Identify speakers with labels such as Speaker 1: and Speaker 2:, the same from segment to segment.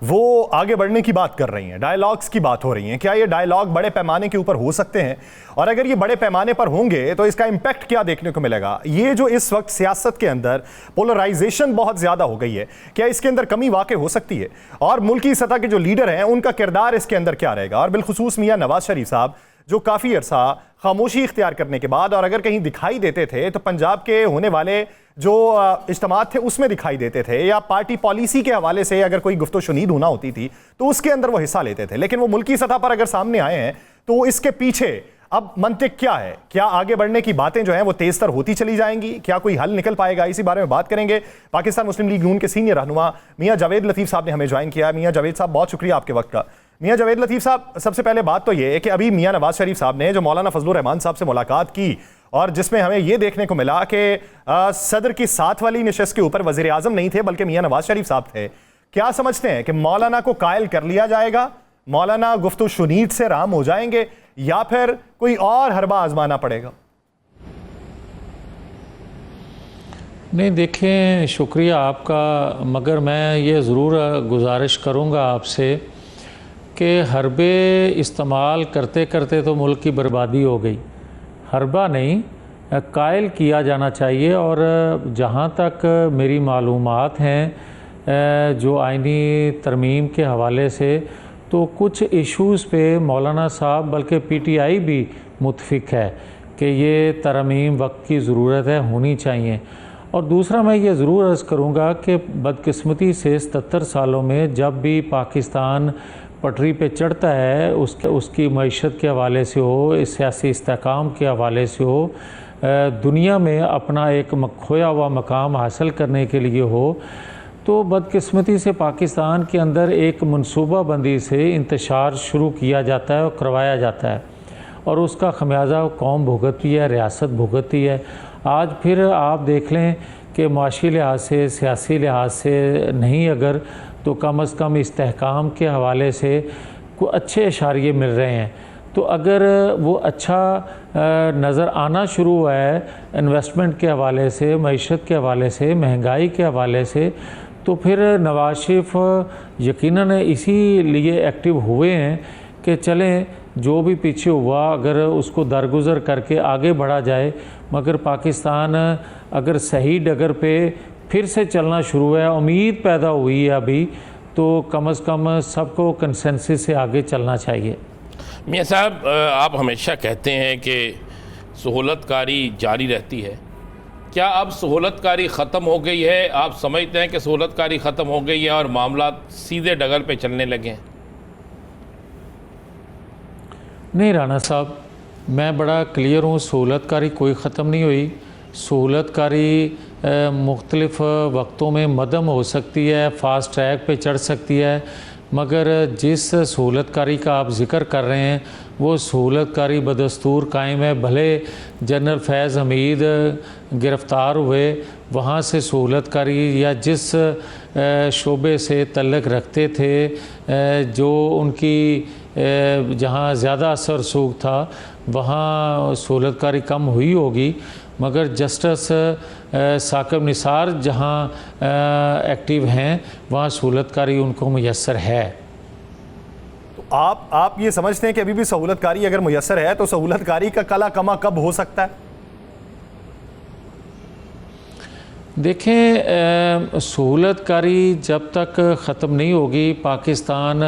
Speaker 1: वो आगे बढ़ने की बात कर रही हैं, डायलॉग्स की बात हो रही है। क्या ये डायलॉग बड़े पैमाने के ऊपर हो सकते हैं? और अगर ये बड़े पैमाने पर होंगे तो इसका इंपैक्ट क्या देखने को मिलेगा? ये जो इस वक्त सियासत के अंदर पोलराइजेशन बहुत ज्यादा हो गई है, क्या इसके अंदर कमी वाकई हो सकती है? और मुल्की सतह के जो लीडर हैं उनका किरदार इसके अंदर क्या रहेगा? और बिलखुसूस मियां नवाज शरीफ साहब, जो काफी अरसा खामोशी इख्तियार करने के बाद और अगर कहीं दिखाई देते थे तो पंजाब के होने वाले जो इज्तिमात थे उसमें दिखाई देते थे, या पार्टी पॉलिसी के हवाले से अगर कोई गुफ्तो शुनीद होना होती थी तो उसके अंदर वो हिस्सा लेते थे। लेकिन वो मुल्की सतह पर अगर सामने आए हैं तो इसके पीछे अब मंतिक क्या है? क्या आगे बढ़ने की बातें जो हैं वो तेज तर होती चली जाएंगी? क्या कोई हल निकल पाएगा? इसी बारे में बात करेंगे। पाकिस्तान मुस्लिम लीग नून के सीनियर रहनुमा मियां जावेद लतीफ़ साहब ने हमें ज्वाइन किया। मियां जावेद साहब, बहुत शुक्रिया आपके वक्त का। मियां जावेद लतीफ़ साहब, सबसे पहले बात तो ये है कि अभी मियां नवाज शरीफ साहब ने जो मौलाना फजलुर रहमान साहब से मुलाकात की और जिसमें हमें यह देखने को मिला कि सदर की साथ वाली नशस्त के ऊपर वजीर आजम नहीं थे बल्कि मियां नवाज शरीफ साहब थे। क्या समझते हैं कि मौलाना को कायल कर लिया जाएगा? मौलाना गुफ्तु शुनीद से राम हो जाएंगे या फिर कोई और हरबा आजमाना पड़ेगा?
Speaker 2: नहीं, देखें, शुक्रिया आपका, मगर मैं ये ज़रूर गुजारिश करूँगा आपसे कि हरबे इस्तेमाल करते करते तो मुल्क की बर्बादी हो गई। हरबा नहीं, कायल किया जाना चाहिए। और जहाँ तक मेरी मालूमात हैं जो आइनी तरमीम के हवाले से, तो कुछ इश्यूज़ पे मौलाना साहब बल्कि पीटीआई भी मुत्फिक है कि ये तरमीम वक्त की ज़रूरत है, होनी चाहिए। और दूसरा मैं ये ज़रूर अर्ज़ करूँगा कि बदकिस्मती से 77 सालों में जब भी पाकिस्तान पटरी पे चढ़ता है, उसकी मईशत के हवाले से हो, सियासी इस्तेहकाम के हवाले से हो, दुनिया में अपना एक खोया हुआ मकाम हासिल करने के लिए हो, तो बदकिस्मती से पाकिस्तान के अंदर एक मनसूबाबंदी से इंतशार शुरू किया जाता है और करवाया जाता है, और उसका खमियाजा कौम भुगतती है, रियासत भुगतती है। आज फिर आप देख लें कि माशी लिहाज से, सियासी लिहाज से नहीं अगर तो कम अज़ कम इस्तेहकाम के हवाले से कुछ अच्छे इशारे मिल रहे हैं। तो अगर वो अच्छा नज़र आना शुरू हुआ है इन्वेस्टमेंट के हवाले से, मईशत के हवाले से, महंगाई के हवाले से, तो फिर नवाज शरीफ यकीनन इसीलिए एक्टिव हुए हैं कि चलें जो भी पीछे हुआ अगर उसको दरगुज़र करके आगे बढ़ा जाए। मगर पाकिस्तान अगर सही डगर पे फिर से चलना शुरू है, उम्मीद पैदा हुई है अभी, तो कम अज़ कम सबको कंसेंसस से आगे चलना चाहिए।
Speaker 3: मियां साहब, आप हमेशा कहते हैं कि सहूलतकारी जारी रहती है। क्या अब सहूलतकारी ख़त्म हो गई है? आप समझते हैं कि सहूलतकारी ख़त्म हो गई है और मामला सीधे डगर पे चलने लगे हैं?
Speaker 2: नहीं राना साहब, मैं बड़ा क्लियर हूँ, सहूलतकारी कोई ख़त्म नहीं हुई। सहूलतकारी मुख्तलिफ़ वक्तों में मदम हो सकती है, फ़ास्ट ट्रैक पे चढ़ सकती है, मगर जिस सहूलतकारी का आप ज़िक्र कर रहे हैं वो सहूलतकारी बदस्तूर कायम है। भले जनरल फैज़ हमीद गिरफ़्तार हुए, वहाँ से सहूलतकारी या जिस शोबे से तल्लक रखते थे, जो उनकी जहाँ ज़्यादा असर सूख था वहाँ सहूलतकारी कम हुई होगी, मगर जस्टिस साकिब निसार जहाँ एक्टिव हैं वहाँ सहूलतकारी उनको मुयस्सर है।
Speaker 1: तो आप ये समझते हैं कि अभी भी सहूलतकारी अगर मुयस्सर है तो सहूलतकारी का कला कमा कब हो सकता है?
Speaker 2: देखें, सहूलतकारी जब तक ख़त्म नहीं होगी, पाकिस्तान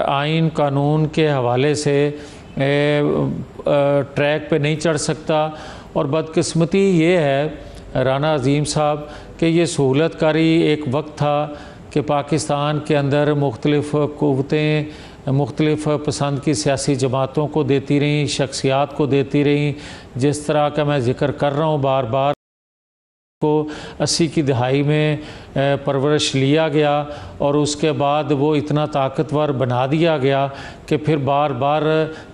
Speaker 2: आइन कानून के हवाले से ट्रैक पे नहीं चढ़ सकता। और बदकिस्मती ये है राना अज़ीम साहब कि ये सहूलतकारी एक वक्त था कि पाकिस्तान के अंदर मुख्तलिफ़ क़ुव्वतें मुख्तलिफ़ पसंद की सियासी जमातों को देती रहीं, शख्सियात को देती रहीं। जिस तरह का मैं ज़िक्र कर रहा हूँ बार बार, को 80 की दहाई में परवरिश लिया गया और उसके बाद वो इतना ताकतवर बना दिया गया कि फिर बार बार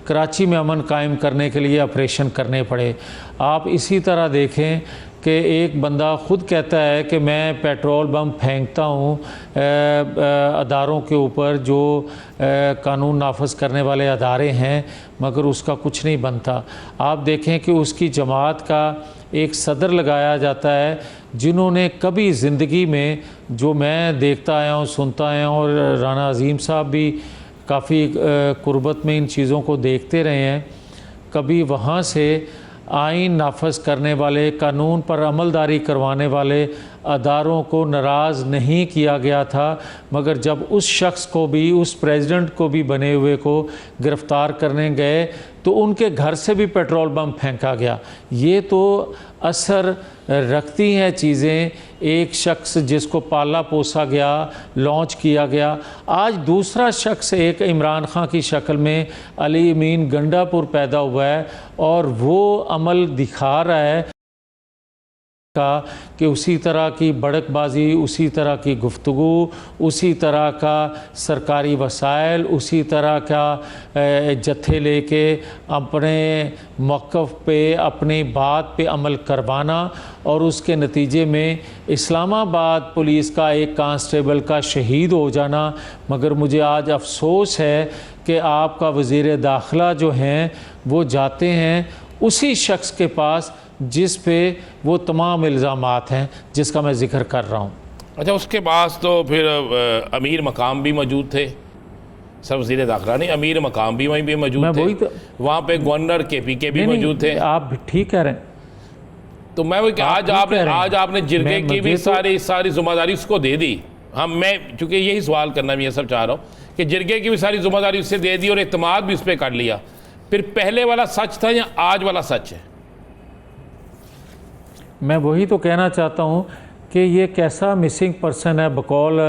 Speaker 2: कराची में अमन कायम करने के लिए ऑपरेशन करने पड़े। आप इसी तरह देखें कि एक बंदा ख़ुद कहता है कि मैं पेट्रोल बम फेंकता हूँ अदारों के ऊपर जो कानून नाफज करने वाले अदारे हैं, मगर उसका कुछ नहीं बनता। आप देखें कि उसकी जमात का एक सदर लगाया जाता है जिन्होंने कभी ज़िंदगी में, जो मैं देखता आया हूँ, सुनता आया हूँ, और राना अज़ीम साहब भी काफ़ी कुर्बत में इन चीज़ों को देखते रहे हैं, कभी वहाँ से आइन नाफज करने वाले, कानून पर अमलदारी करवाने वाले अदारों को नाराज़ नहीं किया गया था। मगर जब उस शख्स को भी, उस प्रेसिडेंट को भी बने हुए को गिरफ़्तार करने गए तो उनके घर से भी पेट्रोल बम फेंका गया। ये तो असर रखती हैं चीज़ें। एक शख्स जिसको पाला पोसा गया, लॉन्च किया गया, आज दूसरा शख्स एक इमरान खान की शक्ल में अली अमीन गंडापुर पैदा हुआ है और वो अमल दिखा रहा है का कि उसी तरह की बड़कबाजी, उसी तरह की गुफ्तगू, उसी तरह का सरकारी वसाइल, उसी तरह का जत्थे लेके अपने मौक़िफ़ पे, अपनी बात पे अमल करवाना, और उसके नतीजे में इस्लामाबाद पुलिस का एक कांस्टेबल का शहीद हो जाना। मगर मुझे आज अफसोस है कि आपका वज़ीर दाखिला जो हैं वो जाते हैं उसी शख्स के पास जिस पे वो तमाम इल्ज़ामात हैं जिसका मैं ज़िक्र कर रहा हूँ।
Speaker 3: अच्छा, उसके पास तो फिर अमीर मकाम भी मौजूद थे, सब वज़ीर दाखिला नहीं, अमीर मकाम भी वहीं पे मौजूद थे,
Speaker 2: तो
Speaker 3: वहाँ पे गवर्नर KPK भी मौजूद थे।
Speaker 2: आप ठीक कह रहे हैं।
Speaker 3: तो मैं वही कि आज आपने जिरगे की भी सारी जिम्मेदारी उसको दे दी। हाँ, मैं चूँकि यही सवाल करना मैं ये सब चाह रहा हूँ कि जिरगे की भी सारी जिम्मेदारी उससे दे दी और एतमाद भी उस पर कर लिया। फिर पहले वाला सच था या आज वाला सच है?
Speaker 2: मैं वही तो कहना चाहता हूँ कि ये कैसा मिसिंग पर्सन है बकौल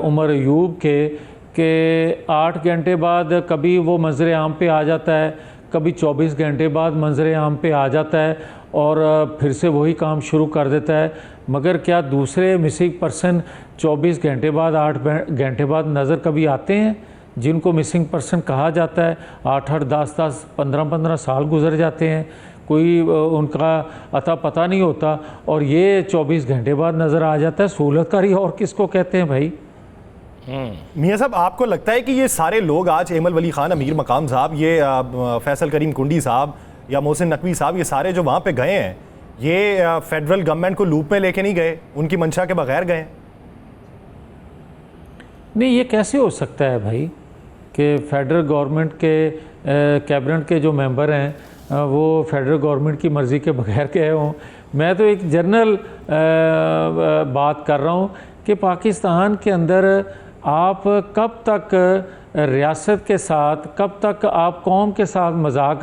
Speaker 2: उमर अयूब के 8 घंटे बाद कभी वो मंजर आम पे आ जाता है, कभी 24 घंटे बाद मंजर आम पे आ जाता है और फिर से वही काम शुरू कर देता है। मगर क्या दूसरे मिसिंग पर्सन 24 घंटे बाद, 8 घंटे बाद नज़र कभी आते हैं जिनको मिसिंग पर्सन कहा जाता है? 8-8, 10-10, 15-15 साल गुजर जाते हैं, कोई उनका अता पता नहीं होता, और ये 24 घंटे बाद नज़र आ जाता है। सहूलतकारी और किसको कहते हैं भाई?
Speaker 1: मियां साहब, आपको लगता है कि ये सारे लोग आज एमल वली खान, अमीर मकाम साहब, ये फैसल करीम कुंडी साहब या मोहसिन नकवी साहब, ये सारे जो वहाँ पे गए हैं, ये फेडरल गवर्नमेंट को लूप में लेके नहीं गए, उनकी मंशा के बगैर गए?
Speaker 2: नहीं, ये कैसे हो सकता है भाई कि फेडरल गवर्नमेंट के कैबिनेट के जो मेंबर हैं वो फेडरल गवर्नमेंट की मर्ज़ी के बगैर गए हों? मैं तो एक जनरल बात कर रहा हूँ कि पाकिस्तान के अंदर आप कब तक रियासत के साथ, कब तक आप कौम के साथ मजाक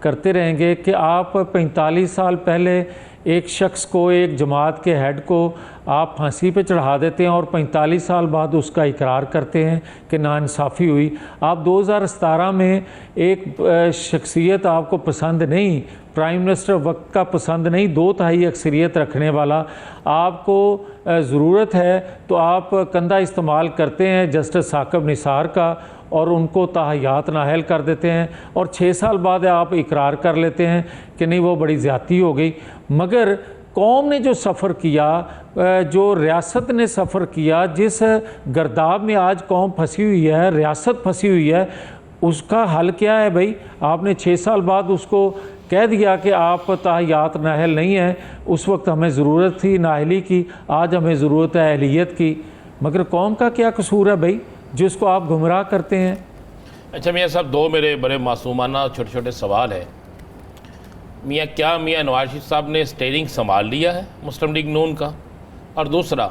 Speaker 2: करते रहेंगे कि आप 45 साल पहले एक शख्स को, एक जमात के हेड को आप फांसी पे चढ़ा देते हैं और 45 साल बाद उसका इकरार करते हैं कि नाइंसाफ़ी हुई। आप 2017 में एक शख्सियत आपको पसंद नहीं, प्राइम मिनिस्टर वक्त का पसंद नहीं, 2/3 अक्सरियत रखने वाला, आपको ज़रूरत है तो आप कंधा इस्तेमाल करते हैं जस्टिस साकिब निसार का और उनको ताहयात नाहल कर देते हैं, और 6 साल बाद आप इकरार कर लेते हैं कि नहीं वो बड़ी ज़्यादती हो गई। मगर कौम ने जो सफ़र किया, जो रियासत ने सफ़र किया, जिस गर्दाब में आज कौम फंसी हुई है, रियासत फंसी हुई है, उसका हल क्या है भाई? आपने 6 साल बाद उसको कह दिया कि आप ताहयात नाहल नहीं है। उस वक्त हमें ज़रूरत थी नाहली की, आज हमें ज़रूरत है अहलियत की। मगर कौम का क्या कसूर है भाई जिसको आप गुमराह करते हैं?
Speaker 3: अच्छा मियाँ साहब, 2 मेरे बड़े मासूमाना छोटे छोटे सवाल है। मियाँ, क्या मियाँ नवाज शरीफ साहब ने स्टेयरिंग संभाल लिया है मुस्लिम लीग नून का? और दूसरा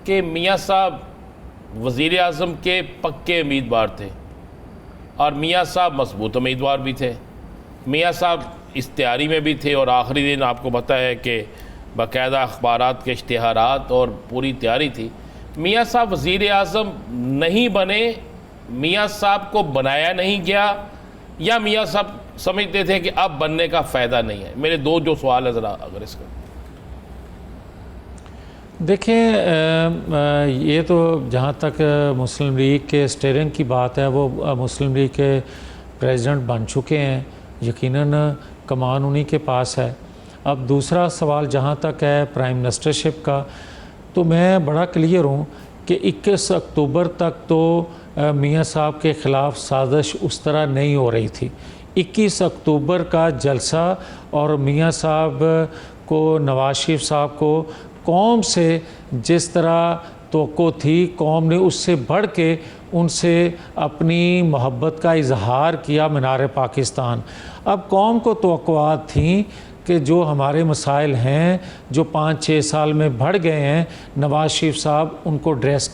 Speaker 3: कि मियाँ साहब वज़ीर आज़म के पक्के उम्मीदवार थे और मियाँ साहब मजबूत उम्मीदवार भी थे, मियाँ साहब इश्तिहारी में भी थे और आखिरी दिन आपको पता है कि बाकायदा अखबारात के इश्तिहारात और पूरी तैयारी थी। मियाँ साहब वज़ीर आज़म नहीं बने, मियाँ साहब को बनाया नहीं गया, या मियाँ साहब समझते थे कि अब बनने का फ़ायदा नहीं है? मेरे 2 जो सवाल है ज़रा अगर इसका।
Speaker 2: देखें, ये तो जहाँ तक मुस्लिम लीग के स्टीयरिंग की बात है, वो मुस्लिम लीग के प्रेसिडेंट बन चुके हैं, यकीनन कमान उन्हीं के पास है। अब दूसरा सवाल जहाँ तक है प्राइम मिनिस्टरशिप का, तो मैं बड़ा क्लियर हूँ कि 21 अक्टूबर तक तो मियाँ साहब के ख़िलाफ़ साजिश उस तरह नहीं हो रही थी। 21 अक्टूबर का जलसा और मियाँ साहब को, नवाज शरीफ साहब को कौम से जिस तरह तवक्को थी, कौम ने उससे बढ़ के उनसे अपनी मोहब्बत का इजहार किया मीनार पाकिस्तान। अब कौम को तवक्कुआत थी कि जो हमारे मसाइल हैं जो 5-6 साल में बढ़ गए हैं, नवाज शरीफ साहब उनको ड्रेस